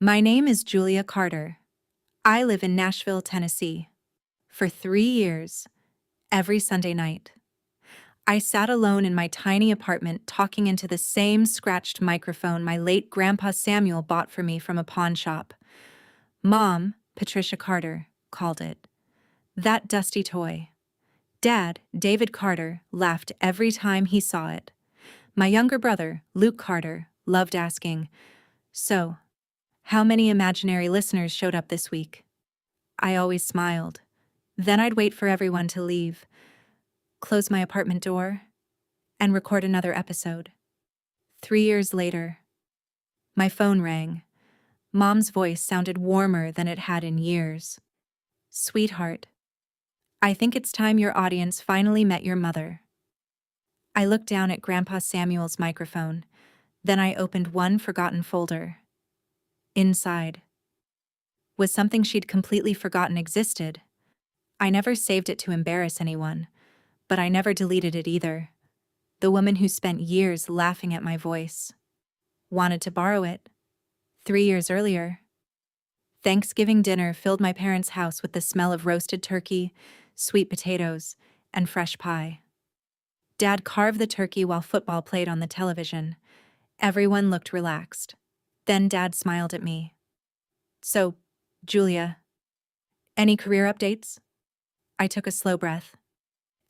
My name is Julia Carter. I live in Nashville, Tennessee. For 3 years, every Sunday night, I sat alone in my tiny apartment talking into the same scratched microphone my late Grandpa Samuel bought for me from a pawn shop. Mom, Patricia Carter, called it that dusty toy. Dad, David Carter, laughed every time he saw it. My younger brother, Luke Carter, loved asking, "So, how many imaginary listeners showed up this week?" I always smiled. Then I'd wait for everyone to leave, close my apartment door, and record another episode. 3 years later, my phone rang. Mom's voice sounded warmer than it had in years. "Sweetheart, I think it's time your audience finally met your mother." I looked down at Grandpa Samuel's microphone. Then I opened one forgotten folder. Inside was something she'd completely forgotten existed. I never saved it to embarrass anyone, but I never deleted it either. The woman who spent years laughing at my voice wanted to borrow it. 3 years earlier, Thanksgiving dinner filled my parents' house with the smell of roasted turkey, sweet potatoes, and fresh pie. Dad carved the turkey while football played on the television. Everyone looked relaxed. Then Dad smiled at me. "So, Julia, any career updates?" I took a slow breath.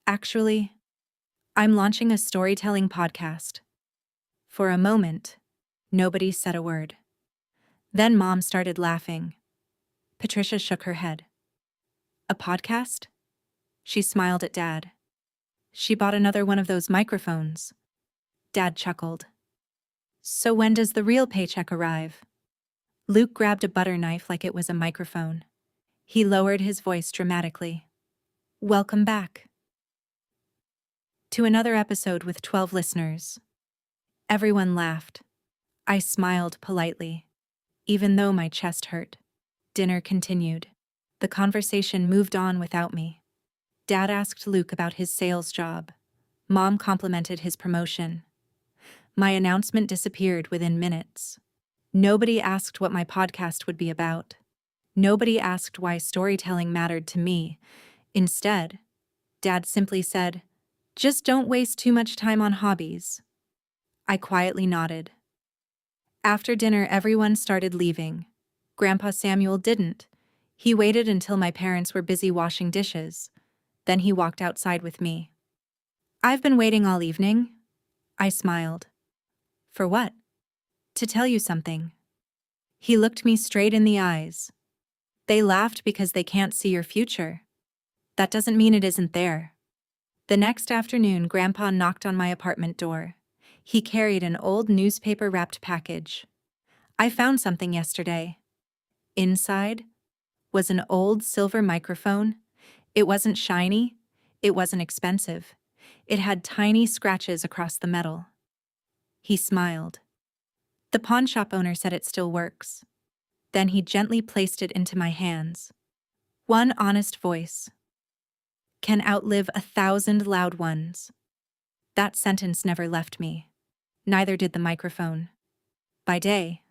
"Actually, I'm launching a storytelling podcast." For a moment, nobody said a word. Then Mom started laughing. Patricia shook her head. "A podcast?" She smiled at Dad. "She bought another one of those microphones." Dad chuckled. "So when does the real paycheck arrive?" Luke grabbed a butter knife like it was a microphone. He lowered his voice dramatically. "Welcome back to another episode with 12 listeners." Everyone laughed. I smiled politely, even though my chest hurt. Dinner continued. The conversation moved on without me. Dad asked Luke about his sales job. Mom complimented his promotion. My announcement disappeared within minutes. Nobody asked what my podcast would be about. Nobody asked why storytelling mattered to me. Instead, Dad simply said, "Just don't waste too much time on hobbies." I quietly nodded. After dinner, everyone started leaving. Grandpa Samuel didn't. He waited until my parents were busy washing dishes. Then he walked outside with me. "I've been waiting all evening." I smiled. "For what?" "To tell you something." He looked me straight in the eyes. "They laughed because they can't see your future. That doesn't mean it isn't there." The next afternoon, Grandpa knocked on my apartment door. He carried an old newspaper-wrapped package. "I found something yesterday." Inside was an old silver microphone. It wasn't shiny. It wasn't expensive. It had tiny scratches across the metal. He smiled. "The pawn shop owner said it still works." Then he gently placed it into my hands. "One honest voice can outlive 1,000 loud ones." That sentence never left me. Neither did the microphone. By day,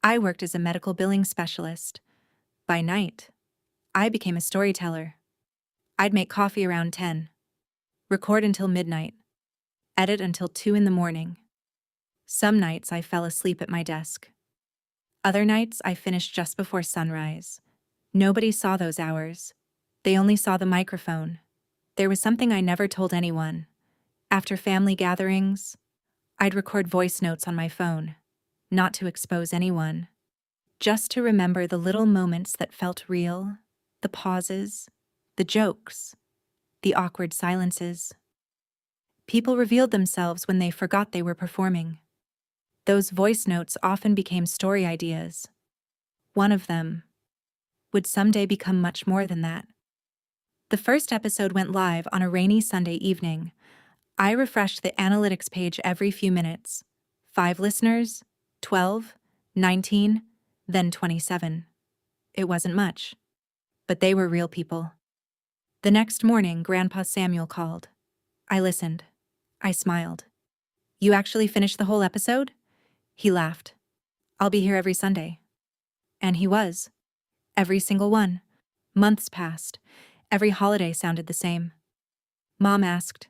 I worked as a medical billing specialist. By night, I became a storyteller. I'd make coffee around 10, record until midnight, edit until 2 in the morning. Some nights I fell asleep at my desk. Other nights I finished just before sunrise. Nobody saw those hours. They only saw the microphone. There was something I never told anyone. After family gatherings, I'd record voice notes on my phone, not to expose anyone, just to remember the little moments that felt real, the pauses, the jokes, the awkward silences. People revealed themselves when they forgot they were performing. Those voice notes often became story ideas. One of them would someday become much more than that. The first episode went live on a rainy Sunday evening. I refreshed the analytics page every few minutes. 5 listeners, 12, 19, then 27. It wasn't much, but they were real people. The next morning, Grandpa Samuel called. I listened. I smiled. "You actually finished the whole episode?" He laughed. "I'll be here every Sunday." And he was. Every single one. Months passed. Every holiday sounded the same. Mom asked,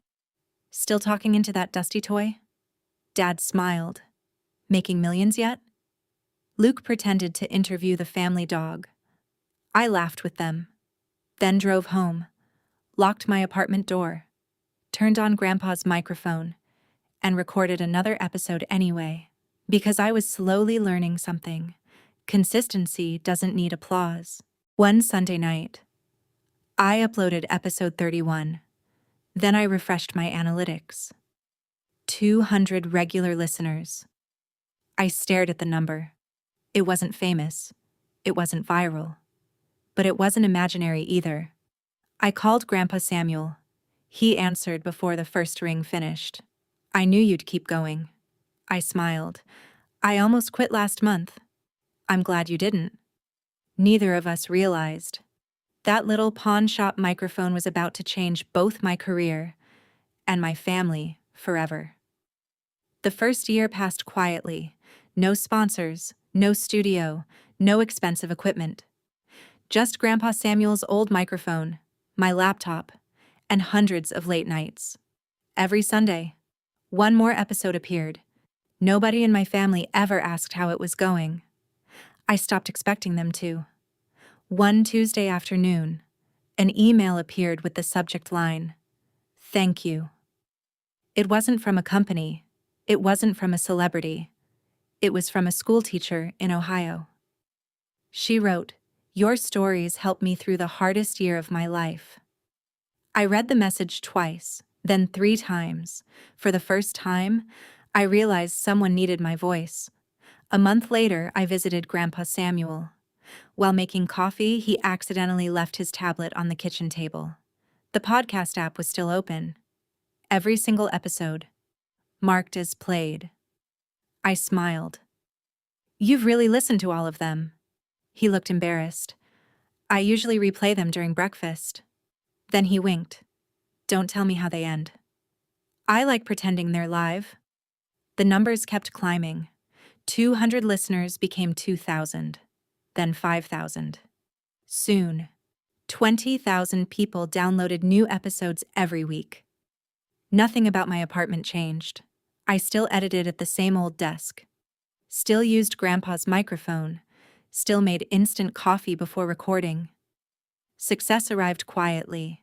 "Still talking into that dusty toy?" Dad smiled. "Making millions yet?" Luke pretended to interview the family dog. I laughed with them, then drove home, locked my apartment door, turned on Grandpa's microphone, and recorded another episode anyway, because I was slowly learning something. Consistency doesn't need applause. One Sunday night, I uploaded episode 31. Then I refreshed my analytics. 200 regular listeners. I stared at the number. It wasn't famous. It wasn't viral. But it wasn't imaginary either. I called Grandpa Samuel. He answered before the first ring finished. "I knew you'd keep going." I smiled. "I almost quit last month." "I'm glad you didn't." Neither of us realized. That little pawn shop microphone was about to change both my career and my family forever. The first year passed quietly. No sponsors, no studio, no expensive equipment. Just Grandpa Samuel's old microphone, my laptop, and hundreds of late nights. Every Sunday, one more episode appeared. Nobody in my family ever asked how it was going. I stopped expecting them to. One Tuesday afternoon, an email appeared with the subject line, "Thank you." It wasn't from a company. It wasn't from a celebrity. It was from a schoolteacher in Ohio. She wrote, "Your stories helped me through the hardest year of my life." I read the message twice, then 3 times. For the first time, I realized someone needed my voice. A month later, I visited Grandpa Samuel. While making coffee, he accidentally left his tablet on the kitchen table. The podcast app was still open. Every single episode, marked as played. I smiled. "You've really listened to all of them." He looked embarrassed. "I usually replay them during breakfast." Then he winked. "Don't tell me how they end." I like pretending they're live. The numbers kept climbing. 200 listeners became 2,000, then 5,000. Soon, 20,000 people downloaded new episodes every week. Nothing about my apartment changed. I still edited at the same old desk. Still used Grandpa's microphone. Still made instant coffee before recording. Success arrived quietly.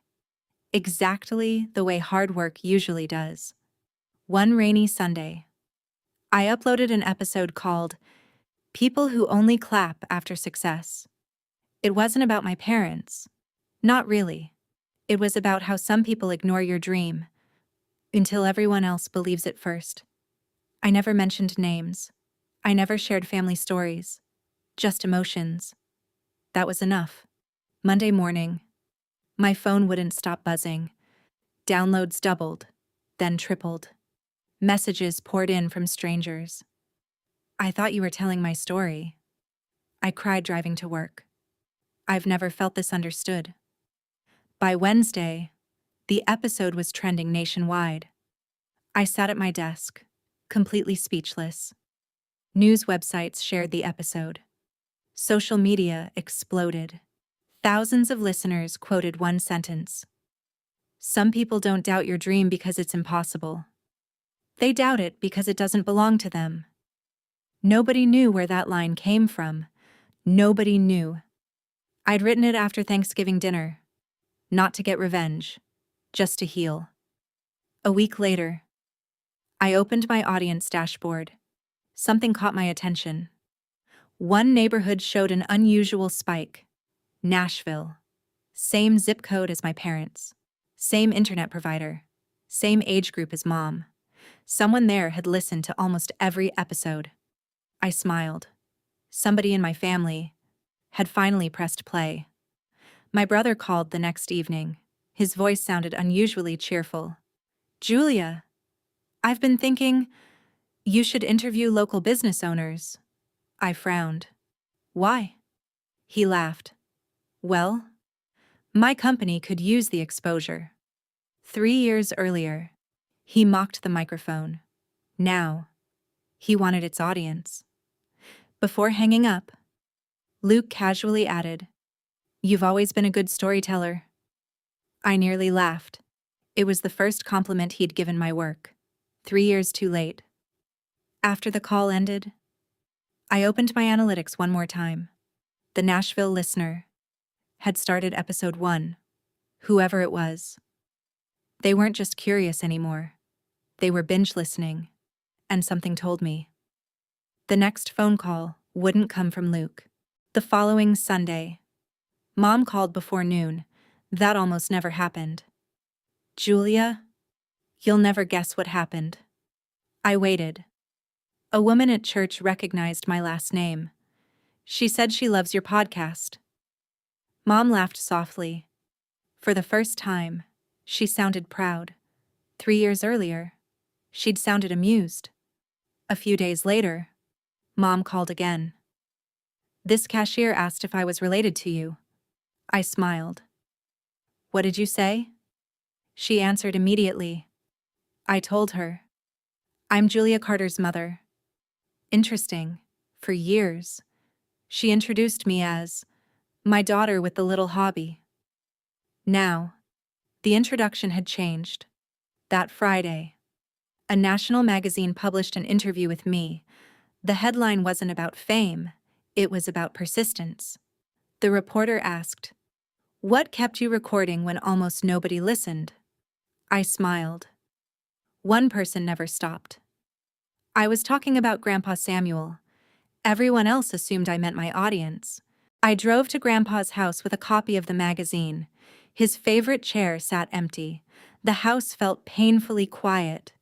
Exactly the way hard work usually does. One rainy Sunday, I uploaded an episode called "People Who Only Clap After Success." It wasn't about my parents. Not really. It was about how some people ignore your dream until everyone else believes it first. I never mentioned names. I never shared family stories. Just emotions. That was enough. Monday morning, my phone wouldn't stop buzzing. Downloads doubled, then tripled. Messages poured in from strangers. "I thought you were telling my story." I cried driving to work. I've never felt this understood. By Wednesday, the episode was trending nationwide. I sat at my desk, completely speechless. News websites shared the episode. Social media exploded. Thousands of listeners quoted one sentence. "Some people don't doubt your dream because it's impossible. They doubt it because it doesn't belong to them." Nobody knew where that line came from. Nobody knew. I'd written it after Thanksgiving dinner. Not to get revenge, just to heal. A week later, I opened my audience dashboard. Something caught my attention. One neighborhood showed an unusual spike. Nashville. Same zip code as my parents. Same internet provider. Same age group as Mom. Someone there had listened to almost every episode. I smiled. Somebody in my family had finally pressed play. My brother called the next evening. His voice sounded unusually cheerful. "Julia, I've been thinking you should interview local business owners." I frowned. "Why?" He laughed. "Well, my company could use the exposure." 3 years earlier, he mocked the microphone. Now, he wanted its audience. Before hanging up, Luke casually added, "You've always been a good storyteller." I nearly laughed. It was the first compliment he'd given my work. 3 years too late. After the call ended, I opened my analytics one more time. The Nashville listener had started episode 1. Whoever it was. They weren't just curious anymore. They were binge listening. And something told me. The next phone call wouldn't come from Luke. The following Sunday, Mom called before noon. That almost never happened. "Julia, you'll never guess what happened." I waited. A woman at church recognized my last name. She said she loves your podcast. Mom laughed softly. For the first time, she sounded proud. 3 years earlier, she'd sounded amused. A few days later, Mom called again. "This cashier asked if I was related to you." I smiled. "What did you say?" She answered immediately. I told her, "I'm Julia Carter's mother." Interesting. For years, she introduced me as my daughter with the little hobby. Now, the introduction had changed. That Friday, a national magazine published an interview with me. The headline wasn't about fame, it was about persistence. The reporter asked, "What kept you recording when almost nobody listened?" I smiled. One person never stopped. I was talking about Grandpa Samuel. Everyone else assumed I meant my audience. I drove to Grandpa's house with a copy of the magazine. His favorite chair sat empty. The house felt painfully quiet.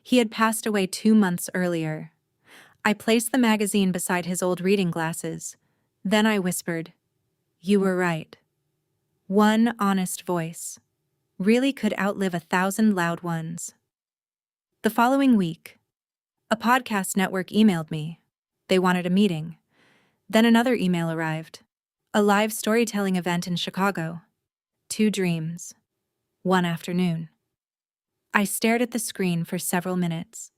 He had passed away 2 months earlier. I placed the magazine beside his old reading glasses. Then I whispered, "You were right." One honest voice really could outlive 1,000 loud ones. The following week, a podcast network emailed me. They wanted a meeting. Then another email arrived. A live storytelling event in Chicago. 2 dreams. One afternoon. I stared at the screen for several minutes.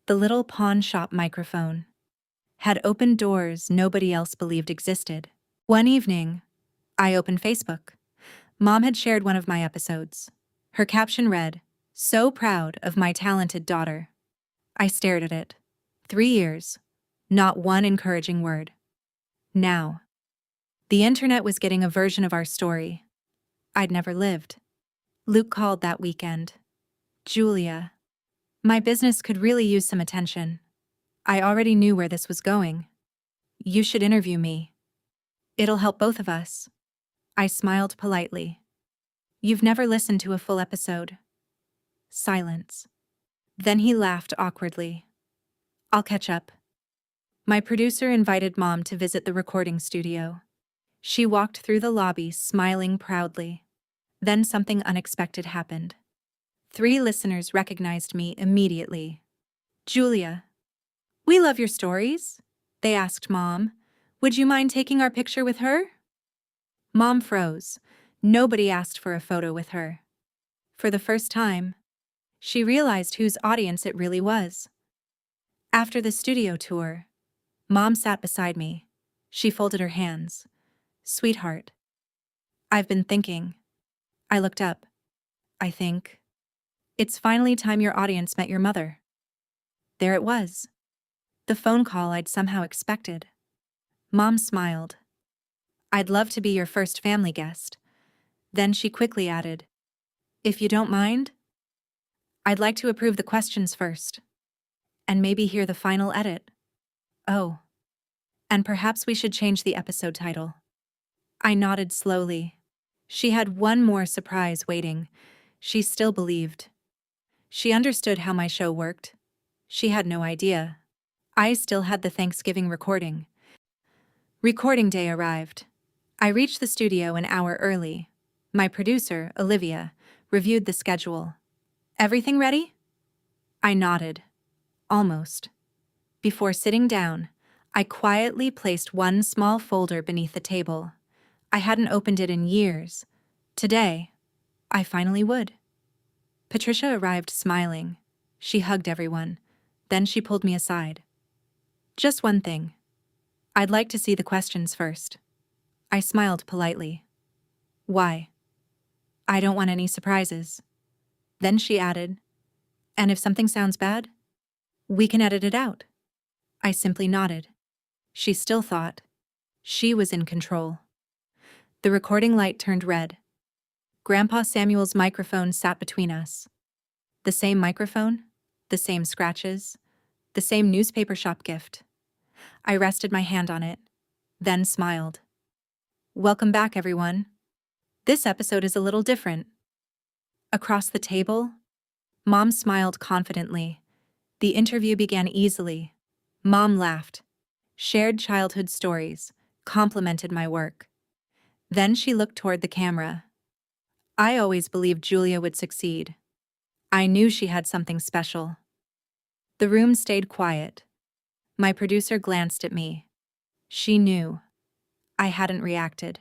The little pawn shop microphone had opened doors nobody else believed existed. One evening, I opened Facebook. Mom had shared one of my episodes. Her caption read, "So proud of my talented daughter." I stared at it. 3 years. Not one encouraging word. Now, the internet was getting a version of our story I'd never lived. Luke called that weekend. "Julia, my business could really use some attention. I already knew where this was going. You should interview me. It'll help both of us." I smiled politely. "You've never listened to a full episode." Silence. Then he laughed awkwardly. "I'll catch up." My producer invited Mom to visit the recording studio. She walked through the lobby, smiling proudly. Then something unexpected happened. 3 listeners recognized me immediately. "Julia, we love your stories," they asked Mom. "Would you mind taking our picture with her?" Mom froze. Nobody asked for a photo with her. For the first time, she realized whose audience it really was. After the studio tour, Mom sat beside me. She folded her hands. "Sweetheart, I've been thinking." I looked up. "I think it's finally time your audience met your mother." There it was. The phone call I'd somehow expected. Mom smiled. "I'd love to be your first family guest." Then she quickly added, "If you don't mind, I'd like to approve the questions first. And maybe hear the final edit. Oh, and perhaps we should change the episode title." I nodded slowly. She had one more surprise waiting. She still believed. She understood how my show worked. She had no idea. I still had the Thanksgiving recording. Recording day arrived. I reached the studio an hour early. My producer, Olivia, reviewed the schedule. "Everything ready?" I nodded. Almost. Before sitting down, I quietly placed one small folder beneath the table. I hadn't opened it in years. Today, I finally would. Patricia arrived smiling. She hugged everyone. Then she pulled me aside. "Just one thing." I'd like to see the questions first. I smiled politely. Why? I don't want any surprises. Then she added, and if something sounds bad, we can edit it out. I simply nodded. She still thought she was in control. The recording light turned red. Grandpa Samuel's microphone sat between us. The same microphone, the same scratches, the same newspaper shop gift. I rested my hand on it, then smiled. Welcome back, everyone. This episode is a little different. Across the table, Mom smiled confidently. The interview began easily. Mom laughed, shared childhood stories, complimented my work. Then she looked toward the camera. I always believed Julia would succeed. I knew she had something special. The room stayed quiet. My producer glanced at me. She knew. I hadn't reacted.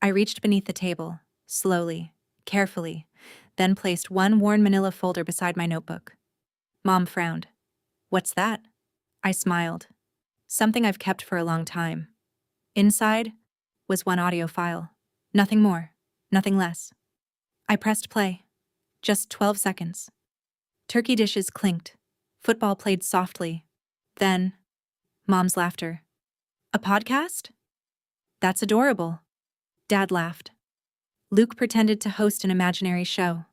I reached beneath the table, slowly, carefully, then placed one worn manila folder beside my notebook. Mom frowned. What's that? I smiled. Something I've kept for a long time. Inside was one audio file. Nothing more, nothing less. I pressed play. Just 12 seconds. Turkey dishes clinked. Football played softly. Then, Mom's laughter. A podcast? That's adorable. Dad laughed. Luke pretended to host an imaginary show.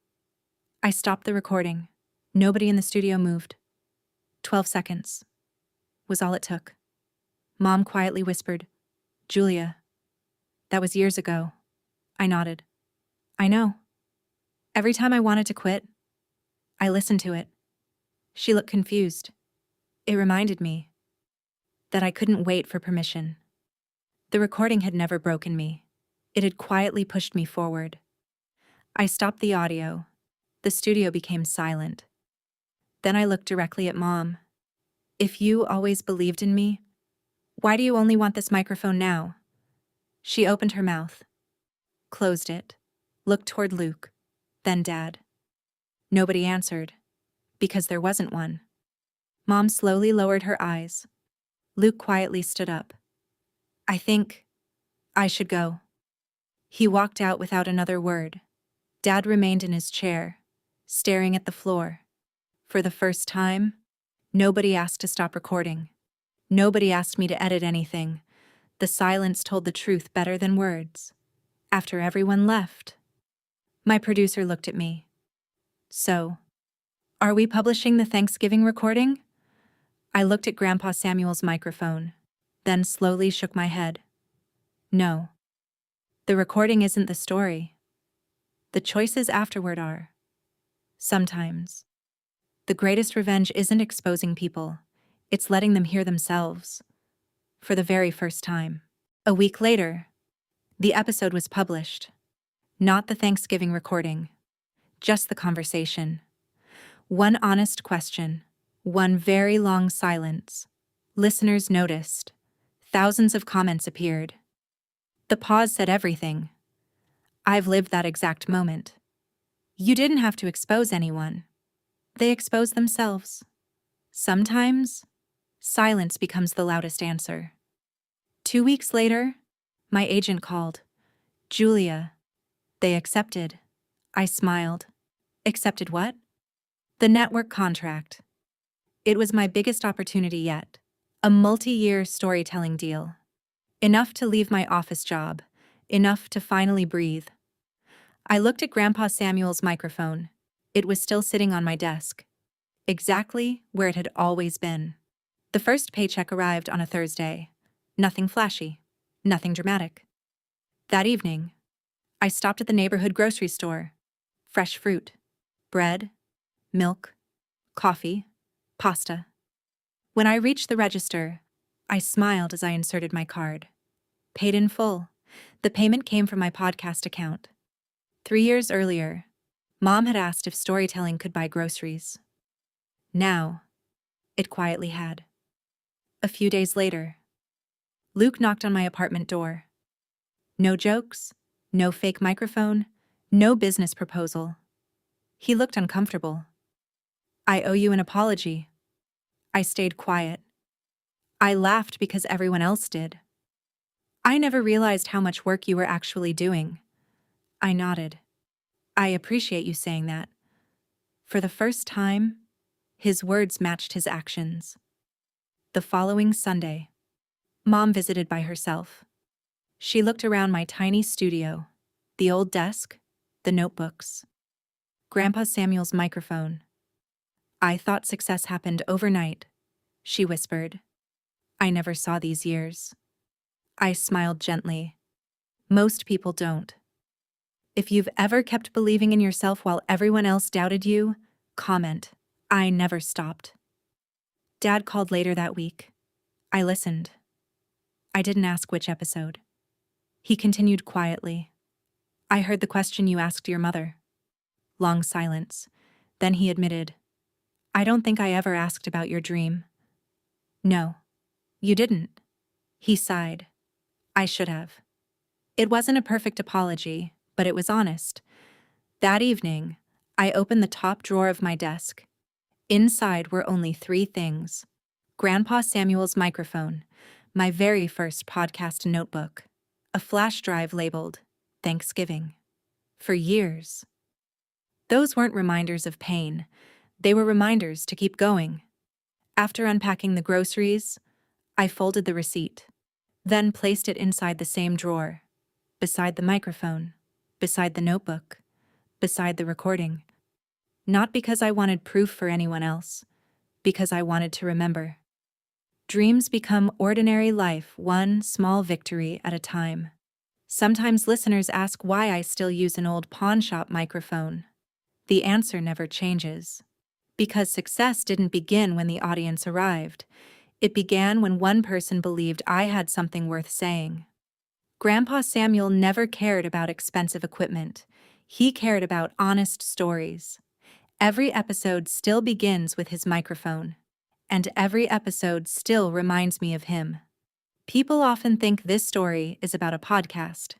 I stopped the recording. Nobody in the studio moved. 12 seconds was all it took. Mom quietly whispered, Julia, that was years ago. I nodded. I know. Every time I wanted to quit, I listened to it. She looked confused. It reminded me that I couldn't wait for permission. The recording had never broken me. It had quietly pushed me forward. I stopped the audio. The studio became silent. Then I looked directly at Mom. If you always believed in me, why do you only want this microphone now? She opened her mouth, closed it, looked toward Luke, then Dad. Nobody answered, because there wasn't one. Mom slowly lowered her eyes. Luke quietly stood up. I think I should go. He walked out without another word. Dad remained in his chair, staring at the floor. For the first time, nobody asked to stop recording. Nobody asked me to edit anything. The silence told the truth better than words. After everyone left, my producer looked at me. So, are we publishing the Thanksgiving recording? I looked at Grandpa Samuel's microphone, then slowly shook my head. No. The recording isn't the story. The choices afterward are. Sometimes. The greatest revenge isn't exposing people. It's letting them hear themselves. For the very first time. A week later, the episode was published. Not the Thanksgiving recording. Just the conversation. One honest question. One very long silence. Listeners noticed. Thousands of comments appeared. The pause said everything. I've lived that exact moment. You didn't have to expose anyone. They exposed themselves. Sometimes, silence becomes the loudest answer. 2 weeks later, my agent called. Julia. They accepted. I smiled. Accepted what? The network contract. It was my biggest opportunity yet. A multi-year storytelling deal. Enough to leave my office job. Enough to finally breathe. I looked at Grandpa Samuel's microphone. It was still sitting on my desk. Exactly where it had always been. The first paycheck arrived on a Thursday. Nothing flashy. Nothing dramatic. That evening, I stopped at the neighborhood grocery store. Fresh fruit. Bread. Milk. Coffee. Pasta. When I reached the register, I smiled as I inserted my card. Paid in full. The payment came from my podcast account. 3 years earlier, Mom had asked if storytelling could buy groceries. Now, it quietly had. A few days later, Luke knocked on my apartment door. No jokes, no fake microphone, no business proposal. He looked uncomfortable. I owe you an apology. I stayed quiet. I laughed because everyone else did. I never realized how much work you were actually doing. I nodded. I appreciate you saying that. For the first time, his words matched his actions. The following Sunday, Mom visited by herself. She looked around my tiny studio, the old desk, the notebooks, Grandpa Samuel's microphone. I thought success happened overnight, she whispered. I never saw these years. I smiled gently. Most people don't. If you've ever kept believing in yourself while everyone else doubted you, comment. I never stopped. Dad called later that week. I listened. I didn't ask which episode. He continued quietly. I heard the question you asked your mother. Long silence. Then he admitted, I don't think I ever asked about your dream. No, you didn't. He sighed. I should have. It wasn't a perfect apology, but it was honest. That evening, I opened the top drawer of my desk. Inside were only 3 things: Grandpa Samuel's microphone, my very first podcast notebook, a flash drive labeled Thanksgiving. For years. Those weren't reminders of pain. They were reminders to keep going. After unpacking the groceries, I folded the receipt, then placed it inside the same drawer, beside the microphone, beside the notebook, beside the recording. Not because I wanted proof for anyone else, because I wanted to remember. Dreams become ordinary life, one small victory at a time. Sometimes listeners ask why I still use an old pawn shop microphone. The answer never changes. Because success didn't begin when the audience arrived. It began when one person believed I had something worth saying. Grandpa Samuel never cared about expensive equipment. He cared about honest stories. Every episode still begins with his microphone. And every episode still reminds me of him. People often think this story is about a podcast.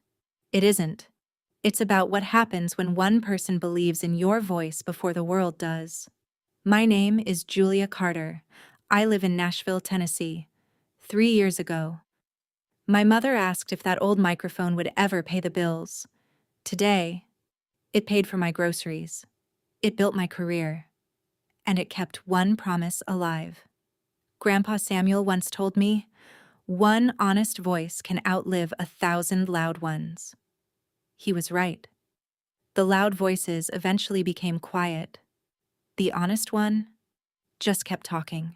It isn't. It's about what happens when one person believes in your voice before the world does. My name is Julia Carter. I live in Nashville, Tennessee. 3 years ago, my mother asked if that old microphone would ever pay the bills. Today, it paid for my groceries. It built my career. And it kept one promise alive. Grandpa Samuel once told me, one honest voice can outlive 1,000 loud ones. He was right. The loud voices eventually became quiet. The honest one just kept talking.